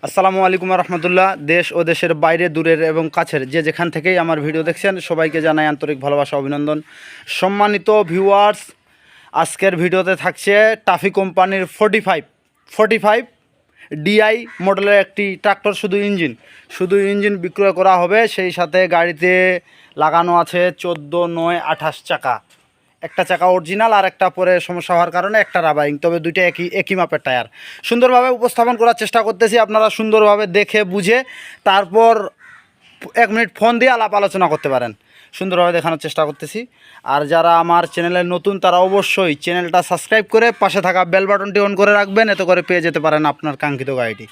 আসসালামু আলাইকুম রহমতুল্লাহ। দেশ ও দেশের বাইরে, দূরের এবং কাছের যে যেখান থেকেই আমার ভিডিও দেখছেন সবাইকে জানাই আন্তরিক ভালোবাসা, অভিনন্দন। সম্মানিত ভিউয়ার্স, আজকের ভিডিওতে থাকছে টাফি কোম্পানির 45 ডিআই মডেলের একটি ট্রাক্টর। শুধু ইঞ্জিন বিক্রয় করা হবে। সেই সাথে গাড়িতে লাগানো আছে 14, 9, 28 চাকা। একটা চাকা অরিজিনাল আর একটা পরে সমস্যা হওয়ার কারণে একটা রাবারিং, তবে দুইটা একই মাপের টায়ার। সুন্দরভাবে উপস্থাপন করার চেষ্টা করতেছি, আপনারা সুন্দরভাবে দেখে বুঝে তারপর 1 মিনিট ফোন দিয়ে আলাপ আলোচনা করতে পারেন। সুন্দরভাবে দেখানোর চেষ্টা করতেছি। আর যারা আমার চ্যানেলে নতুন তারা অবশ্যই চ্যানেলটা সাবস্ক্রাইব করে পাশে থাকা বেল বাটনটি অন করে রাখবেন, এতে করে পেয়ে যেতে পারেন আপনার কাঙ্ক্ষিত গাড়িটি।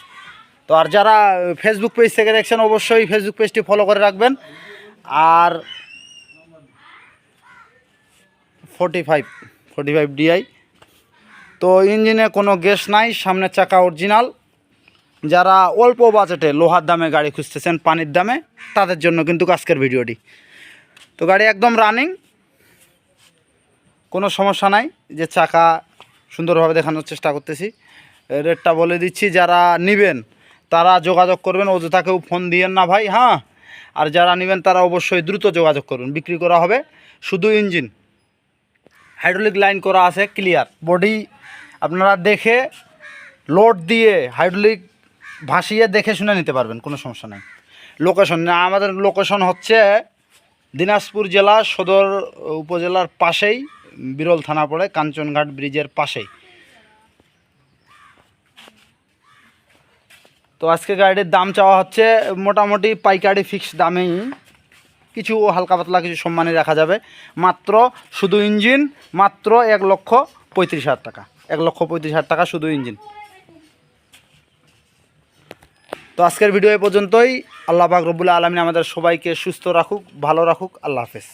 তো আর যারা ফেসবুক পেজ থেকে দেখছেন অবশ্যই ফেসবুক পেজটি ফলো করে রাখবেন। আর 45 ডিআই, তো ইঞ্জিনে কোনো গ্যাস নাই, সামনের চাকা অরিজিনাল। যারা অল্প বাজেটে লোহার দামে গাড়ি খুঁজতেছেন, পানির দামে, তাদের জন্য কিন্তু আজকের ভিডিওটি। তো গাড়ি একদম রানিং, কোনো সমস্যা নাই। যে চাকা সুন্দরভাবে দেখানোর চেষ্টা করতেছি। রেটটা বলে দিচ্ছি, যারা নেবেন তারা যোগাযোগ করবেন, অযথা কেউ ফোন দিয়েন না ভাই। হ্যাঁ, আর যারা নেবেন তারা অবশ্যই দ্রুত যোগাযোগ করবেন। বিক্রি করা হবে শুধু ইঞ্জিন, হাইড্রোলিক লাইন করা আছে ক্লিয়ার। বডি আপনারা দেখে লোড দিয়ে হাইড্রোলিক ভাসিয়ে দেখে শুনে নিতে পারবেন, কোনো সমস্যা নেই। লোকেশন আমাদের লোকেশন হচ্ছে দিনাজপুর জেলা সদর উপজেলার পাশেই, বিরল থানা পড়ে, কাঞ্চনঘাট ব্রিজের পাশেই। তো আজকে গাড়ির দাম চাওয়া হচ্ছে মোটামুটি পাইকারি ফিক্স দামেই, কিছু হালকা পাতলা কিছু সম্মানী রাখা যাবে। মাত্র শুধু ইঞ্জিন মাত্র 1,35,000 টাকা। 1,35,000 টাকা শুধু ইঞ্জিন। তো আজকের ভিডিও এ পর্যন্তই। আল্লাহ পাক রব্বুল আলামিন আমাদের সবাইকে সুস্থ রাখুক, ভালো রাখুক। আল্লাহ হাফেজ।